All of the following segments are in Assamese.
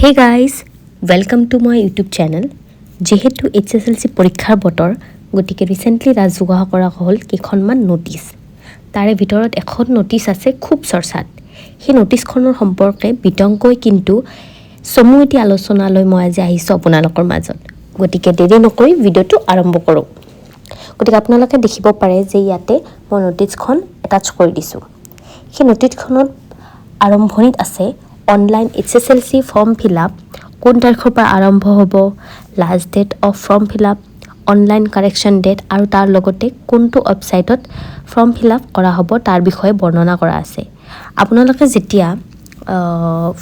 Hey guys, welcome to my YouTube channel. যেহেতু 𝒊𝒎𝒑𝒐 পৰীক্ষাৰ বতৰ গতিকে ৰিসেন্টলি ৰাজহুৱা কৰা হ'ল কেইখনমান নোটিছ তাৰে ভিতৰত এখন নোটিছ আছে খুব চৰ্চাত সেই নোটিছখনৰ সম্পৰ্কে বিতংকৈ কিন্তু সমু এটি আলোচনালৈ মই আজি আহিছোঁ আপোনালোকৰ মাজত গতিকে দেৰি নকৰি ভিডিঅ'টো আৰম্ভ কৰোঁ গতিকে আপোনালোকে দেখিব পাৰে যে ইয়াতে মই নোটিছখন এটাচ কৰি দিছোঁ সেই নোটিছখনত আৰম্ভণিত আছে অনলাইন 𝒊𝒎𝒑𝒐 ফৰ্ম ফিল আপ কোন তাৰিখৰ পৰা আৰম্ভ হ'ব last date of form fill up online correction date আৰু তাৰ লগতে কোনটো ৱেবছাইটত ফৰ্ম ফিল আপ কৰা হ'ব তাৰ বিষয়ে বৰ্ণনা কৰা আছে আপোনালোকে যেতিয়া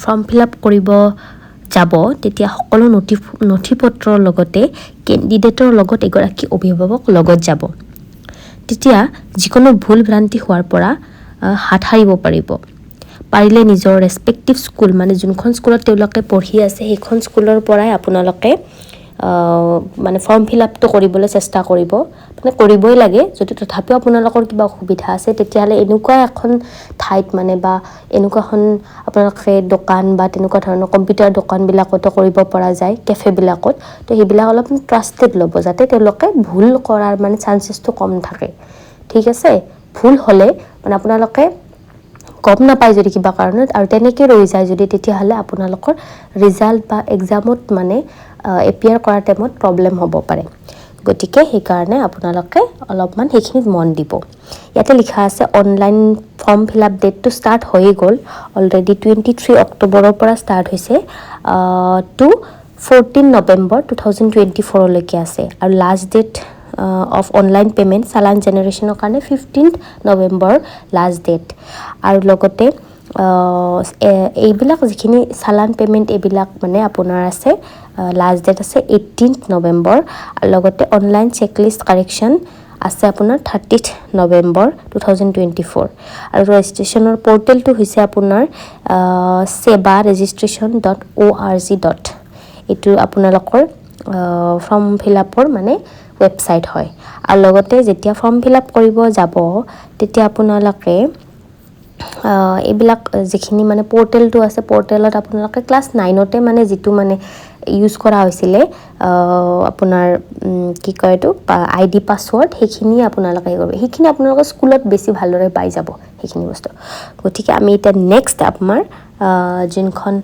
ফৰ্ম ফিল আপ কৰিব যাব তেতিয়া সকলো নথিপত্ৰৰ লগতে কেণ্ডিডেটৰ লগত এগৰাকী অভিভাৱক লগত যাব তেতিয়া যিকোনো ভুল ভ্ৰান্তি হোৱাৰ পৰা হাত সাৰিব পাৰিলে নিজৰ ৰেসপেক্টিভ স্কুল মানে যোনখন স্কুলত তেওঁলোকে পঢ়ি আছে সেইখন স্কুলৰ পৰাই আপোনালোকে মানে ফৰ্ম ফিল আপটো কৰিবলৈ চেষ্টা কৰিব মানে কৰিবই লাগে যদি তথাপিও আপোনালোকৰ কিবা অসুবিধা আছে তেতিয়াহ'লে এনেকুৱা এখন ঠাইত মানে বা এনেকুৱাখন আপোনালোকে দোকান বা তেনেকুৱা ধৰণৰ কম্পিউটাৰ দোকানবিলাকতো কৰিব পৰা যায় কেফেবিলাকত তো সেইবিলাক অলপ ট্ৰাষ্টেড ল'ব যাতে তেওঁলোকে ভুল কৰাৰ মানে চান্সেছটো কম থাকে ঠিক আছে ভুল হ'লে মানে আপোনালোকে গম নাপায় যদি কিবা কাৰণত আৰু তেনেকৈ ৰৈ যায় যদি তেতিয়াহ'লে আপোনালোকৰ ৰিজাল্ট বা এক্সামত মানে এপিয়াৰ কৰাৰ টাইমত প্ৰব্লেম হ'ব পাৰে গতিকে সেইকাৰণে আপোনালোকে অলপমান সেইখিনিত মন দিব ইয়াতে লিখা আছে অনলাইন ফৰ্ম ফিল আপ ডেটটো ষ্টাৰ্ট হৈয়ে গ'ল অলৰেডি 23 অক্টোবৰৰ পৰা ষ্টাৰ্ট হৈছে টু 14 নৱেম্বৰ 2024 লৈকে আছে আৰু last date of online payment চালান জেনেৰেশ্যনৰ কাৰণে 15 নৱেম্বৰ লাষ্ট ডেট আৰু লগতে এইবিলাক যিখিনি চালান পেমেণ্ট এইবিলাক মানে আপোনাৰ আছে লাষ্ট ডেট আছে 18 নৱেম্বৰ আৰু লগতে অনলাইন চেকলিষ্ট কাৰেকশ্যন আছে আপোনাৰ 30 নৱেম্বৰ 2024 আৰু ৰেজিষ্ট্ৰেশ্যনৰ পৰ্টেলটো হৈছে আপোনাৰ 𝒊𝒎𝒑𝒂𝒏𝒕 এইটো আপোনালোকৰ ফৰ্ম ফিল আপৰ মানে ৱেবছাইট হয় আৰু লগতে যেতিয়া ফৰ্ম ফিল আপ কৰিব যাব তেতিয়া আপোনালোকে এইবিলাক যিখিনি মানে পৰ্টেলটো আছে পৰ্টেলত আপোনালোকে ক্লাছ 9তে মানে যিটো মানে ইউজ কৰা হৈছিলে আপোনাৰ কি কয় এইটো আইডি পাছৱৰ্ড সেইখিনি আপোনালোকে কৰিব সেইখিনি আপোনালোকৰ স্কুলত বেছি ভালদৰে পাই যাব সেইখিনি বস্তু গতিকে আমি এটা নেক্সট আপোনাৰ যোনখন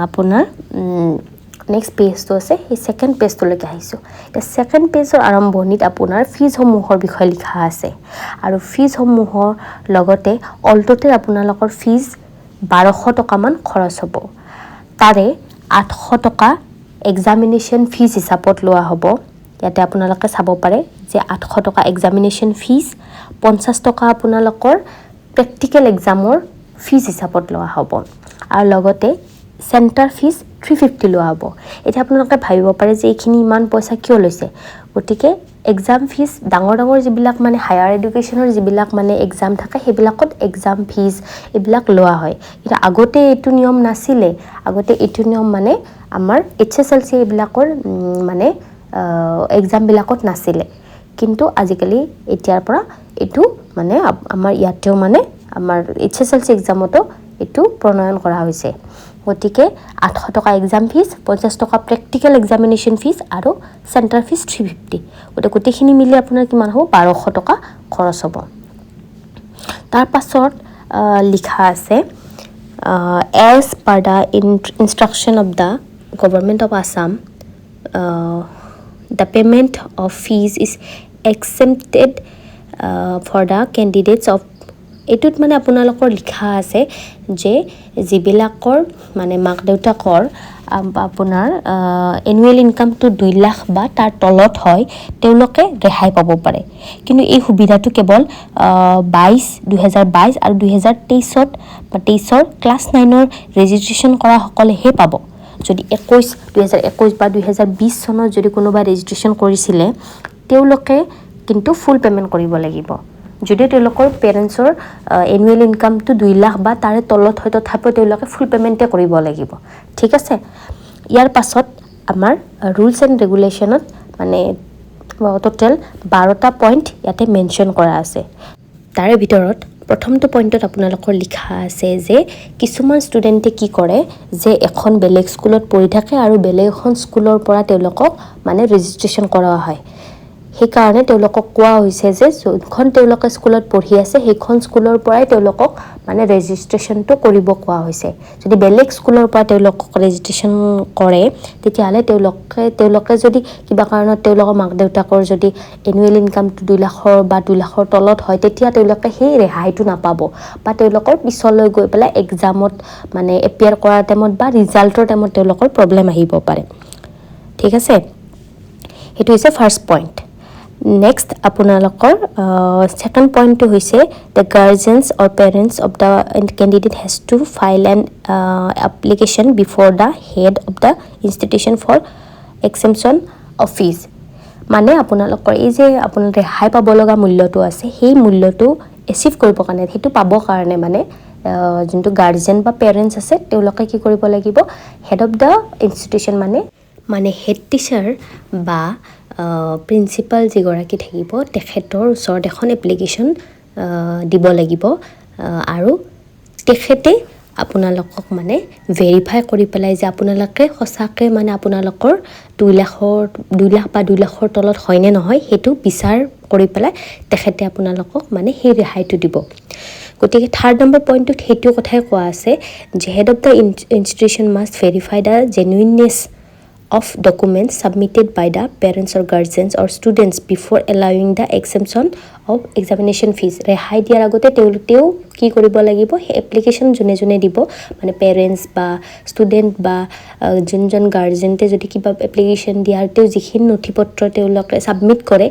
আপোনাৰ নেক্সট পেজটো আছে সেই সেকেন্ড পেজটোলৈকে আহিছোঁ এই সেকেন্ড পেজৰ আৰম্ভণিত আপোনাৰ ফিজসমূহৰ বিষয়ে লিখা আছে আৰু ফিজসমূহৰ লগতে অলটোতে আপোনালোকৰ ফিজ 1200 টকামান খৰচ হ'ব তাৰে 800 টকা এক্সামিনেশ্যন ফিজ হিচাপত লোৱা হ'ব ইয়াতে আপোনালোকে চাব পাৰে যে 800 টকা এক্সামিনেশ্যন ফিজ 50 টকা আপোনালোকৰ প্ৰেক্টিকেল এক্সামৰ ফিজ হিচাপত লোৱা হ'ব আৰু লগতে চেণ্টাৰ ফিজ 350 লোৱা হ'ব এতিয়া আপোনালোকে ভাবিব পাৰে যে এইখিনি ইমান পইচা কিয় লৈছে গতিকে এক্সাম ফিজ ডাঙৰ যিবিলাক মানে হায়াৰ এডুকেশ্যনৰ যিবিলাক মানে এক্সাম থাকে সেইবিলাকত এক্সাম ফিজ এইবিলাক লোৱা হয় কিন্তু আগতে এইটো নিয়ম নাছিলে আগতে এইটো নিয়ম মানে আমাৰ 𝒊𝒎𝒑𝒐 এইবিলাকৰ মানে এক্সামবিলাকত নাছিলে কিন্তু আজিকালি এতিয়াৰ পৰা এইটো মানে আমাৰ ইয়াতেও মানে আমাৰ 𝒊𝒎𝒑𝒐 এক্সামতো এইটো প্ৰণয়ন কৰা হৈছে গতিকে 800 টকা এক্সাম ফিজ 50 টকা প্ৰেক্টিকেল এক্সামিনেশ্যন ফিজ আৰু চেণ্টাৰ ফিজ 350 গোটেইখিনি মিলি আপোনাৰ কিমান হ'ব 1200 টকা খৰচ হ'ব তাৰ পাছত লিখা আছে as per the instruction of the government of Assam the payment of fees is exempted for the candidates of এটুত মানে আপোনালোকৰ লিখা আছে যে যিবিলাকৰ মানে মাক দেউতাকৰ আপোনাৰ এনুৱেল ইনকামটো 2 লাখ বা তাৰ তলত হয় তেওঁলোকে ৰেহাই পাব পাৰে কিন্তু এই সুবিধাটো কেৱল 2022 আৰু 2023ত বা 23ৰ ক্লাছ 9ৰ ৰেজিষ্ট্ৰেশ্যন কৰা সকলেহে পাব যদি 2021 বা 2020 চনত যদি কোনোবা ৰেজিষ্ট্ৰেশ্যন কৰিছিলে তেওঁলোকে কিন্তু ফুল পেমেণ্ট কৰিব লাগিব যদি তেওঁলোকৰ পেৰেণ্টছৰ এনুৱেল ইনকামটো 2 লাখ বা তাৰে তলত হয় তথাপিও তেওঁলোকে ফুল পেমেণ্টে কৰিব লাগিব ঠিক আছে ইয়াৰ পাছত আমাৰ ৰুলছ এণ্ড ৰেগুলেশ্যনত মানে টোটেল 12টা পইণ্ট ইয়াতে মেনশ্যন কৰা আছে তাৰে ভিতৰত প্ৰথমটো পইণ্টত আপোনালোকৰ লিখা আছে যে কিছুমান ষ্টুডেণ্টে কি কৰে যে এখন বেলেগ স্কুলত পঢ়ি থাকে আৰু বেলেগ এখন স্কুলৰ পৰা তেওঁলোকক মানে ৰেজিষ্ট্ৰেশ্যন কৰা হয় সেইকাৰণে তেওঁলোকক কোৱা হৈছে যে যোনখন তেওঁলোকে স্কুলত পঢ়ি আছে সেইখন স্কুলৰ পৰাই তেওঁলোকক মানে ৰেজিষ্ট্ৰেশ্যনটো কৰিব কোৱা হৈছে যদি বেলেগ স্কুলৰ পৰা তেওঁলোকক ৰেজিষ্ট্ৰেশ্যন কৰে তেতিয়াহ'লে তেওঁলোকে যদি কিবা কাৰণত তেওঁলোকৰ মাক দেউতাকৰ যদি এনুৱেল ইনকামটো 2 লাখৰ বা 2 লাখৰ তলত হয় তেতিয়া তেওঁলোকে সেই ৰেহাইটো নাপাব বা তেওঁলোকৰ পিছলৈ গৈ পেলাই এক্সামত মানে এপিয়াৰ কৰাৰ টাইমত বা ৰিজাল্টৰ টাইমত তেওঁলোকৰ প্ৰব্লেম আহিব পাৰে ঠিক আছে সেইটো হৈছে ফাৰ্ষ্ট পইণ্ট Next, আপোনালোকৰ second point to hoise the guardians or parents of the candidate has to file an application before the head of the institution for exemption of fees. মানে আপোনালোকৰ এই যে আপোনালোকে ৰেহাই পাব লগা মূল্যটো আছে সেই মূল্যটো এচিভ কৰিব কাৰণে সেইটো পাব কাৰণে মানে যোনটো গাৰ্ডিয়ান বা পেৰেণ্টছ আছে তেওঁলোকে কি কৰিব লাগিব হেড অফ দ্য ইনষ্টিটিউশ্যন মানে হেড টিচাৰ বা প্ৰিন্সিপাল যিগৰাকী থাকিব তেখেতৰ ওচৰত এখন এপ্লিকেশ্যন দিব লাগিব আৰু তেখেতে আপোনালোকক মানে ভেৰিফাই কৰি পেলাই যে আপোনালোকে সঁচাকৈ মানে আপোনালোকৰ 2 লাখ বা 2 লাখৰ তলত হয়নে নহয় সেইটো বিচাৰ কৰি পেলাই তেখেতে আপোনালোকক মানে সেই ৰেহাইটো দিব গতিকে থাৰ্ড নম্বৰ পইণ্টটোত সেইটো কথাই কোৱা আছে যে head of the institution must verify the genuineness of documents submitted by the parents or guardians or students before allowing the exemption of examination fees ৰেহাই দিয়াৰ আগতে তেওঁলোকেও কি কৰিব লাগিব সেই এপ্লিকেশ্যন যোনে দিব মানে পেৰেণ্টছ বা ষ্টুডেণ্ট বা যোনজন গাৰ্জেণ্টে যদি কিবা এপ্লিকেশ্যন দিয়াৰ তেওঁ যিখিনি নথিপত্ৰ তেওঁলোকে ছাবমিট কৰে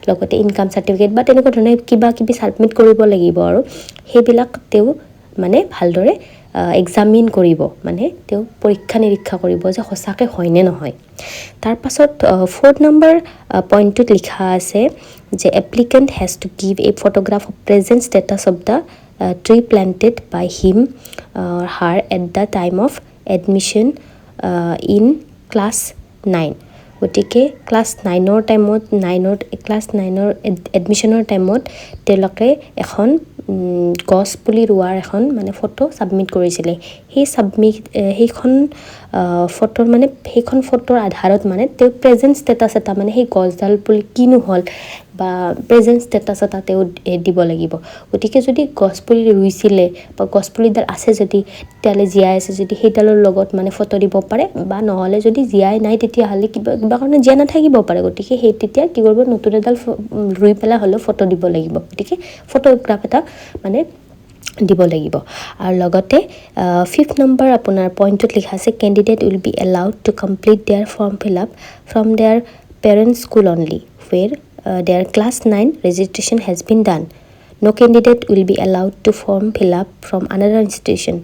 লগতে ইনকাম চাৰ্টিফিকেট বা তেনেকুৱা ধৰণৰ কিবা ছাবমিট কৰিব লাগিব আৰু সেইবিলাক তেওঁ মানে ভালদৰে এক্সামিন কৰিব মানে তেওঁ পৰীক্ষা নিৰীক্ষা কৰিব যে সঁচাকৈ হয়নে নহয় তাৰ পাছত 4th নম্বৰ পইণ্টটোত লিখা আছে যে applicant has to give a photograph of present status of the tree planted by him her at the time of admission in class 9 গতিকে ক্লাছ 9ৰ টাইমত ক্লাছ 9ৰ এডমিশ্যনৰ টাইমত তেওঁলোকে এখন গছ পুলি ৰোৱাৰ এখন মানে ফটো ছাবমিট কৰিছিলে সেইখন ফটোৰ মানে সেইখন ফটোৰ আধাৰত মানে তেওঁ প্ৰেজেণ্ট ষ্টেটাছ এটা মানে সেই গছডাল পুলি কিনো হ'ল বা প্ৰেজেণ্ট ষ্টেটাছ এটা তেওঁ দিব লাগিব গতিকে যদি গছ পুলি ৰুইছিলে বা গছ পুলিডাল আছে যদি তেতিয়াহ'লে জীয়াই আছে যদি সেইডালৰ লগত মানে ফটো দিব পাৰে বা নহ'লে যদি জীয়াই নাই তেতিয়াহ'লে কিবা কাৰণে জীয়াই নাথাকিব পাৰে গতিকে সেই তেতিয়া কি কৰিব নতুন এডাল ৰুই পেলাই হ'লেও ফটো দিব লাগিব গতিকে ফটোগ্ৰাফ এটা মানে দিব লাগিব আৰু লগতে 5th নম্বৰ আপোনাৰ পইণ্টত লিখা আছে candidate will be allowed to complete their form fill up from their parents school only where their class 9 registration has been done no candidate will be allowed to form fill up from another institution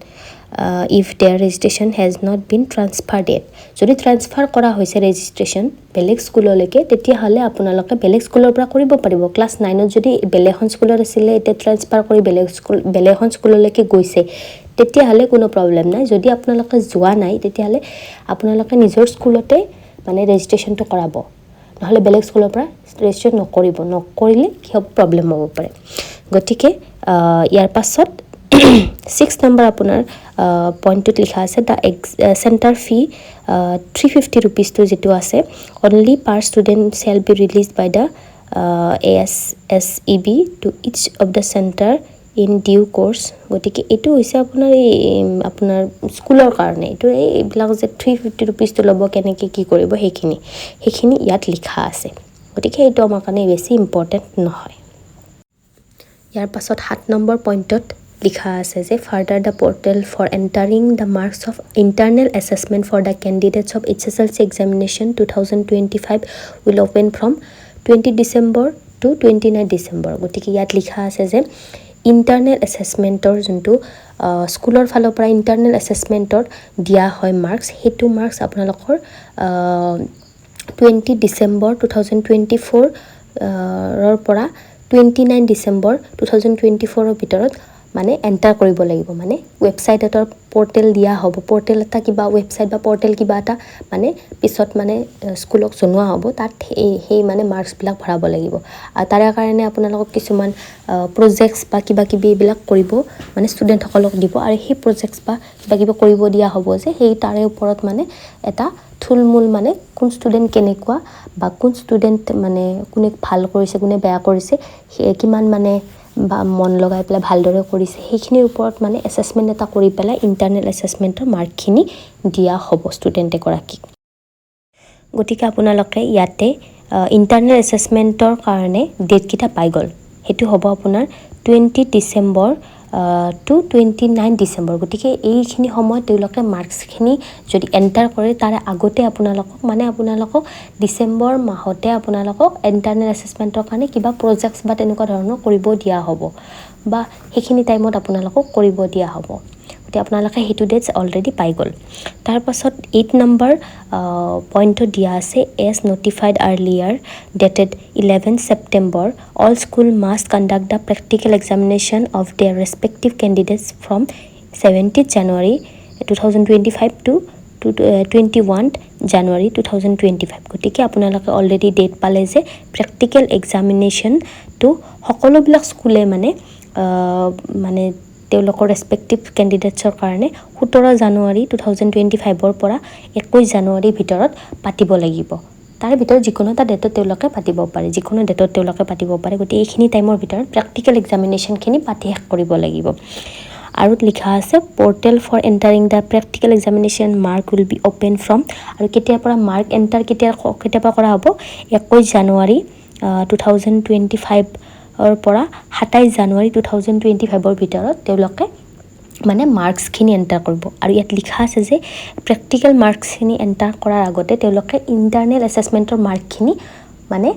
if their registration has not been transferred yet যদি ট্ৰান্সফাৰ কৰা হৈছে ৰেজিষ্ট্ৰেশ্যন বেলেগ স্কুললৈকে তেতিয়াহ'লে আপোনালোকে বেলেগ স্কুলৰ পৰা কৰিব পাৰিব ক্লাছ 9ত যদি বেলেগ এখন স্কুলত আছিলে এতিয়া ট্ৰান্সফাৰ কৰি বেলেগ এখন স্কুললৈকে গৈছে তেতিয়াহ'লে কোনো প্ৰব্লেম নাই যদি আপোনালোকে যোৱা নাই তেতিয়াহ'লে আপোনালোকে নিজৰ স্কুলতে মানে ৰেজিষ্ট্ৰেশ্যনটো কৰাব নহ'লে বেলেগ স্কুলৰ পৰা ৰেজিষ্ট্ৰেশ্যন নকৰিলে কি হ'ব প্ৰব্লেম হ'ব পাৰে গতিকে ইয়াৰ পাছত 6th নম্বৰ আপোনাৰ পইণ্টটোত লিখা আছে দ্য চেণ্টাৰ ফি 350 ৰুপিজটো যিটো আছে only per student shall be release by the ASSEB to each of the centre in due course গতিকে এইটো হৈছে আপোনাৰ স্কুলৰ কাৰণে এইটো এইবিলাক যে 350 ৰুপিজটো ল'ব কেনেকৈ কি কৰিব সেইখিনি ইয়াত লিখা আছে গতিকে এইটো আমাৰ কাৰণে বেছি ইম্পৰ্টেণ্ট নহয় ইয়াৰ পাছত 7 নম্বৰ পইণ্টত লিখা আছে যে further the portal for entering the marks of internal assessment for the candidates of HSLC examination 2025 will open from 20 December to 29 December গতিকে ইয়াত লিখা আছে যে ইণ্টাৰনেল এছেছমেণ্টৰ যোনটো স্কুলৰ ফালৰ পৰা ইণ্টাৰনেল এছেছমেণ্টৰ দিয়া হয় মাৰ্কছ সেইটো মাৰ্কছ আপোনালোকৰ 20 ডিচেম্বৰ 2024 পৰা 29 ডিচেম্বৰ 2024 ভিতৰত মানে এণ্টাৰ কৰিব লাগিব মানে ৱেবছাইট এটাৰ পৰ্টেল দিয়া হ'ব পৰ্টেল এটা কিবা ৱেবছাইট বা পৰ্টেল কিবা এটা মানে পিছত মানে স্কুলক জনোৱা হ'ব তাত সেই মানে মাৰ্কছবিলাক ভৰাব লাগিব আৰু তাৰ কাৰণে আপোনালোকক কিছুমান প্ৰজেক্টছ বা কিবা কিবি এইবিলাক কৰিব মানে ষ্টুডেণ্টসকলক দিব আৰু সেই প্ৰজেক্টছ বা কিবা কিবি কৰিব দিয়া হ'ব যে সেই তাৰে ওপৰত মানে এটা থুলমূল মানে কোন ষ্টুডেণ্ট কেনেকুৱা বা কোন ষ্টুডেণ্ট মানে কোনে ভাল কৰিছে কোনে বেয়া কৰিছে কিমান মানে বা মন লগাই পেলাই ভালদৰে কৰিছে সেইখিনিৰ ওপৰত মানে এছেছমেণ্ট এটা কৰি পেলাই ইণ্টাৰনেল এছেছমেণ্টৰ মাৰ্কখিনি দিয়া হ'ব ষ্টুডেণ্ট এগৰাকীক গতিকে আপোনালোকে ইয়াতে ইণ্টাৰনেল এছেছমেণ্টৰ কাৰণে ডেটকেইটা পাই গ'ল সেইটো হ'ব আপোনাৰ 20 ডিচেম্বৰ টু 29 ডিচেম্বৰ গতিকে এইখিনি সময়ত তেওঁলোকে মাৰ্কছখিনি যদি এণ্টাৰ কৰে তাৰে আগতে আপোনালোকক ডিচেম্বৰ মাহতে আপোনালোকক ইণ্টাৰনেল এছেছমেণ্টৰ কাৰণে কিবা প্ৰজেক্টছ বা তেনেকুৱা ধৰণৰ কৰিব দিয়া হ'ব বা সেইখিনি টাইমত আপোনালোকক কৰিব দিয়া হ'ব গতিকে আপোনালোকে সেইটো ডেটছ অলৰেডি পাই গ'ল তাৰপাছত 8 নম্বৰ পইণ্টত দিয়া আছে as notified earlier dated 11 September all school must conduct the practical examination of their respective candidates from 17 January 2025 to 21 January 2025 গতিকে আপোনালোকে অলৰেডি ডেট পালে যে প্ৰেক্টিকেল এক্সামিনেশ্যনটো সকলোবিলাক স্কুলে মানে তেওঁলোকৰ ৰেছপেক্টিভ কেণ্ডিডেটছৰ কাৰণে 17 জানুৱাৰী 2025ৰ পৰা 21 জানুৱাৰীৰ ভিতৰত পাতিব লাগিব তাৰ ভিতৰত যিকোনো এটা ডেটত তেওঁলোকে পাতিব পাৰে যিকোনো ডেটত তেওঁলোকে পাতিব পাৰে গতিকে এইখিনি টাইমৰ ভিতৰত প্ৰেক্টিকেল এক্সামিনেশ্যনখিনি পাতি শেষ কৰিব লাগিব আৰু লিখা আছে portal for entering the practical examination mark will be open from আৰু কেতিয়াৰ পৰা মাৰ্ক এণ্টাৰ কেতিয়াৰ পৰা কৰা হ'ব 21 জানুৱাৰী 2025ৰ পৰা 27 জানুৱাৰী 2025ৰ ভিতৰত তেওঁলোকে মানে মাৰ্কছখিনি এণ্টাৰ কৰিব আৰু ইয়াত লিখা আছে যে প্ৰেক্টিকেল মাৰ্কছখিনি এণ্টাৰ কৰাৰ আগতে তেওঁলোকে ইণ্টাৰনেল এছেছমেণ্টৰ মাৰ্কখিনি মানে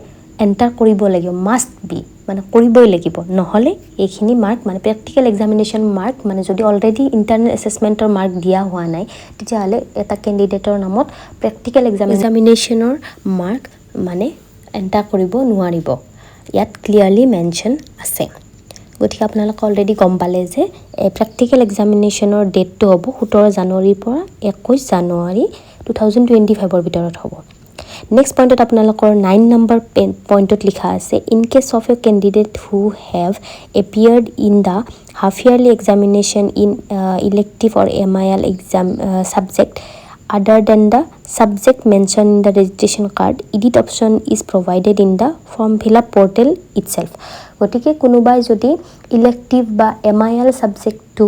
এণ্টাৰ কৰিব লাগিব মাষ্ট বি মানে কৰিবই লাগিব নহ'লে এইখিনি মাৰ্ক মানে প্ৰেক্টিকেল এক্সামিনেশ্যন মাৰ্ক মানে যদি অলৰেডি ইণ্টাৰনেল এছেছমেণ্টৰ মাৰ্ক দিয়া হোৱা নাই তেতিয়াহ'লে এটা কেণ্ডিডেটৰ নামত প্ৰেক্টিকেল এক্সামিনেশ্যনৰ মাৰ্ক মানে এণ্টাৰ কৰিব নোৱাৰিব ইয়াত ক্লিয়াৰলি মেনশ্যন আছে গতিকে আপোনালোকে অলৰেডি গম পালে যে প্ৰেক্টিকেল এক্সামিনেশ্যনৰ ডেটটো হ'ব 17 জানুৱাৰীৰ পৰা 21 জানুৱাৰী 2025ৰ ভিতৰত হ'ব নেক্সট পইণ্টত আপোনালোকৰ 9 নম্বৰ পইণ্টত লিখা আছে in case of a candidate who have appeared in the half yearly examination in elective or MIL exam subject other than the subject mentioned in the registration card edit option is provided in the form fill up portal itself গতিকে কোনোবাই যদি ইলেক্টিভ বা MIL সাবজেক্টটো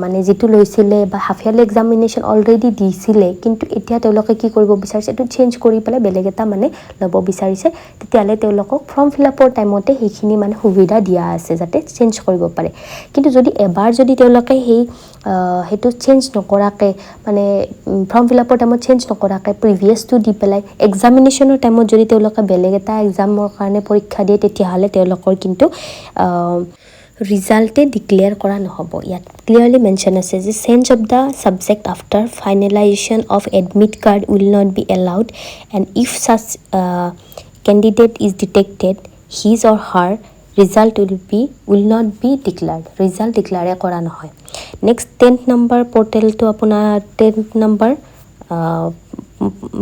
মানে যেটো লৈছিলে বা হাফ ইয়াৰলি এক্সামিনেশ্যন অলৰেডি দিছিলে কিন্তু এতিয়া তেওঁলোকে কি কৰিব বিচাৰিছে এটো চেঞ্জ কৰি পেলাই বেলেগ এটা মানে ল'ব বিচাৰিছে তেতিয়ালে তেওঁলোকক ফৰ্ম ফিল আপৰ টাইমতে সেইখিনি মানে সুবিধা দিয়া আছে যাতে চেঞ্জ কৰিব পাৰে কিন্তু যদি এবাৰ যদি তেওঁলোকে হেতু চেঞ্জ নকৰাকে মানে ফৰ্ম ফিল আপৰ টাইমত চেঞ্জ নকৰাকে প্ৰিভিয়াছটো দি পেলাই এক্সামিনেশ্যনৰ টাইমত যদি তেওঁলোকে বেলেগ এটা এক্সামৰ কাৰণে পৰীক্ষা দিয়ে তেতিয়াহ'লে তেওঁলোকৰ কিন্তু ৰিজাল্টে ডিক্লেয়াৰ কৰা নহ'ব ইয়াত ক্লিয়াৰলি মেনশ্যন আছে যে change of the subject after finalisation of admit card will not be allowed and if such candidate is detected his or her result will not be declared result ডিক্লেয়াৰে কৰা নহয় নেক্সট 10th নম্বৰ পৰ্টেলটো আপোনাৰ 10th নম্বৰ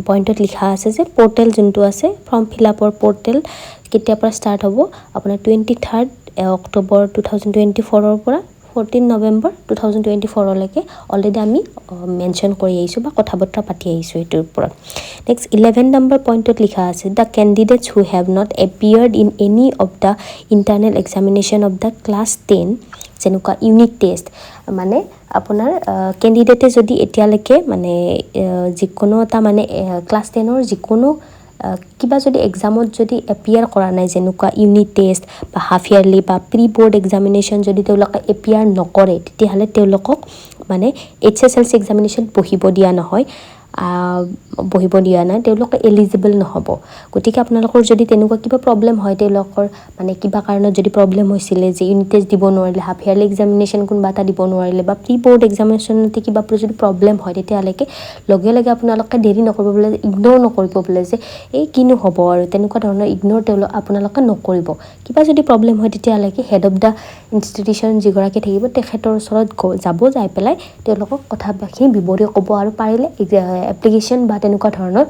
পইণ্টত লিখা আছে যে পৰ্টেল যোনটো আছে ফৰ্ম ফিল আপৰ পৰ্টেল কেতিয়াৰ পৰা ষ্টাৰ্ট হ'ব আপোনাৰ 23rd অক্টোবৰ 2024ৰ পৰা 14 নৱেম্বৰ 2024 লৈকে অলৰেডি আমি মেনশ্যন কৰি আহিছোঁ বা কথা বতৰা পাতি আহিছোঁ এইটোৰ ওপৰত নেক্সট 11 নম্বৰ পইণ্টত লিখা আছে the candidates who have not appeared in any of the internal examination of the class 10 যেনেকুৱা ইউনিট টেষ্ট মানে আপোনাৰ কেণ্ডিডেটে যদি এতিয়ালৈকে মানে যিকোনো এটা মানে ক্লাছ 10ৰ যিকোনো কিবা যদি এক্সামত যদি এপিয়াৰ কৰা নাই যেনেকুৱা ইউনিট টেষ্ট বা হাফ ইয়াৰলি বা প্ৰি বৰ্ড এক্সামিনেশ্যন যদি তেওঁলোকে এপিয়াৰ নকৰে তেতিয়াহ'লে তেওঁলোকক মানে HSLC এক্সামিনেশ্যন বহিব দিয়া নহয় বহিব দিয়া নাই তেওঁলোকে এলিজিবল নহ'ব গতিকে আপোনালোকৰ যদি তেনেকুৱা কিবা প্ৰব্লেম হয় তেওঁলোকৰ মানে কিবা কাৰণত যদি প্ৰব্লেম হৈছিলে যে ইউনিট টেষ্ট দিব নোৱাৰিলে হাফ ইয়াৰলি এক্সামিনেশ্যন কোনোবা এটা দিব নোৱাৰিলে বা প্ৰি বৰ্ড এক্সামিনেশ্যনতে কিবা যদি প্ৰব্লেম হয় তেতিয়ালৈকে লগে লগে আপোনালোকে দেৰি নকৰিব বোলে ইগনোৰ নকৰিব বোলে যে এই কিনো হ'ব আৰু তেনেকুৱা ধৰণৰ ইগনোৰ আপোনালোকে নকৰিব কিবা যদি প্ৰব্লেম হয় তেতিয়ালৈকে হেড অফ দ্য ইনষ্টিটিউশ্যন যিগৰাকী থাকিব তেখেতৰ ওচৰত যাই পেলাই তেওঁলোকক কথাখিনি বিৱৰি ক'ব আৰু পাৰিলে এপ্লিকেশ্যন বা তেনেকুৱা ধৰণৰ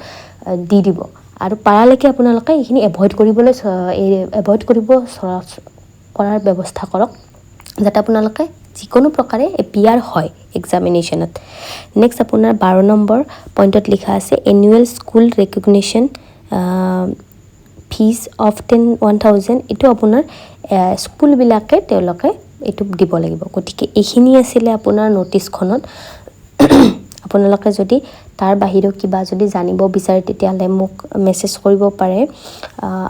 দি দিব আৰু পাৰালৈকে আপোনালোকে এইখিনি এভইড কৰাৰ ব্যৱস্থা কৰক যাতে আপোনালোকে যিকোনো প্ৰকাৰে এপিয়াৰ হয় এক্সামিনেশ্যনত নেক্সট আপোনাৰ 12 নম্বৰ পইণ্টত লিখা আছে এনুৱেল স্কুল ৰেকগনিশ্যন ফিজ অফ 10,000 এইটো আপোনাৰ স্কুলবিলাকে তেওঁলোকে এইটো দিব লাগিব গতিকে এইখিনি আছিলে আপোনাৰ নটিছখনত আপোনালোকে যদি তাৰ বাহিৰেও কিবা যদি জানিব বিচাৰে তেতিয়াহ'লে মোক মেছেজ কৰিব পাৰে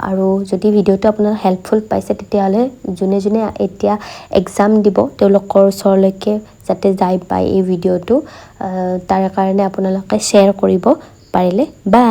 আৰু যদি ভিডিঅ'টো আপোনাৰ হেল্পফুল পাইছে তেতিয়াহ'লে যোনে যোনে এতিয়া এক্সাম দিব তেওঁলোকৰ ওচৰলৈকে যাতে যাই পায় এই ভিডিঅ'টো তাৰ কাৰণে আপোনালোকে শ্বেয়াৰ কৰিব পাৰিলে বাই